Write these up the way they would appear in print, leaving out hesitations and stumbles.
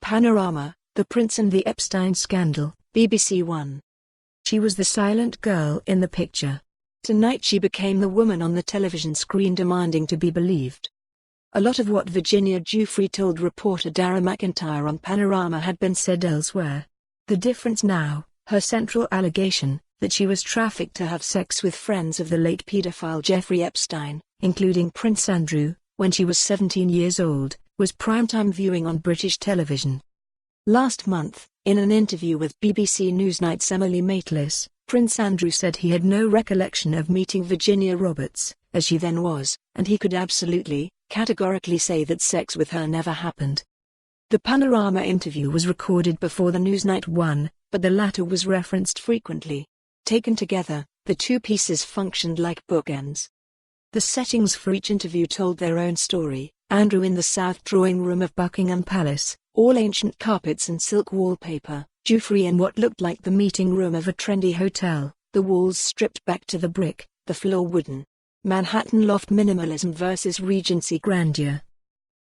Panorama, The Prince and the Epstein Scandal, BBC One. She was the silent girl in the picture. Tonight she became the woman on the television screen demanding to be believed. A lot of what Virginia Giuffre told reporter Darragh MacIntyre on Panorama had been said elsewhere. The difference now, her central allegation, that she was trafficked to have sex with friends of the late paedophile Jeffrey Epstein, including Prince Andrew, when she was 17 years old, was primetime viewing on British television. Last month, in an interview with BBC Newsnight's Emily Maitlis, Prince Andrew said he had no recollection of meeting Virginia Roberts, as she then was, and he could absolutely, categorically say that sex with her never happened. The Panorama interview was recorded before the Newsnight one, but the latter was referenced frequently. Taken together, the two pieces functioned like bookends. The settings for each interview told their own story. Andrew in the south drawing room of Buckingham Palace, all ancient carpets and silk wallpaper. Giuffre in what looked like the meeting room of a trendy hotel, the walls stripped back to the brick, the floor wooden. Manhattan loft minimalism versus Regency grandeur.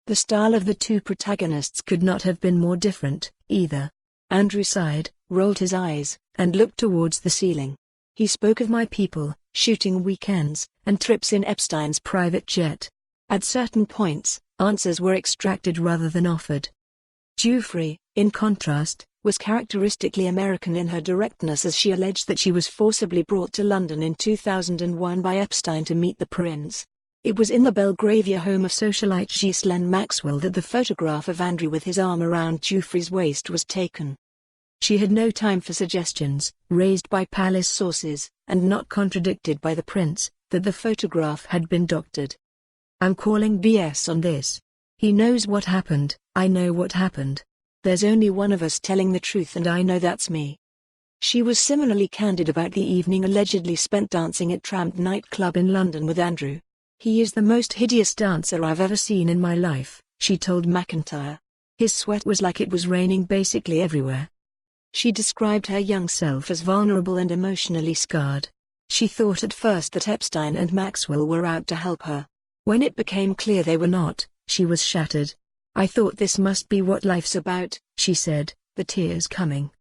The style of the two protagonists could not have been more different, either. Andrew sighed, rolled his eyes, and looked towards the ceiling. He spoke of my people, shooting weekends, and trips in Epstein's private jet. At certain points, answers were extracted rather than offered. Giuffre, in contrast, was characteristically American in her directness as she alleged that she was forcibly brought to London in 2001 by Epstein to meet the prince. It was in the Belgravia home of socialite Ghislaine Maxwell that the photograph of Andrew with his arm around Giuffre's waist was taken. She had no time for suggestions, raised by palace sources, and not contradicted by the prince, that the photograph had been doctored. "I'm calling BS on this. He knows what happened, I know what happened. There's only one of us telling the truth and I know that's me." She was similarly candid about the evening allegedly spent dancing at Tramp nightclub in London with Andrew. "He is the most hideous dancer I've ever seen in my life," she told MacIntyre. "His sweat was like it was raining basically everywhere." She described her young self as vulnerable and emotionally scarred. She thought at first that Epstein and Maxwell were out to help her. When it became clear they were not, she was shattered. "I thought this must be what life's about," she said, the tears coming.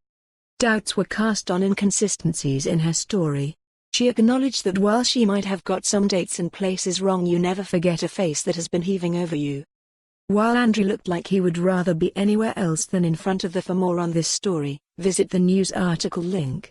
Doubts were cast on inconsistencies in her story. She acknowledged that while she might have got some dates and places wrong, you never forget a face that has been heaving over you. While Andrew looked like he would rather be anywhere else than in front of the. For more on this story, visit the news article link.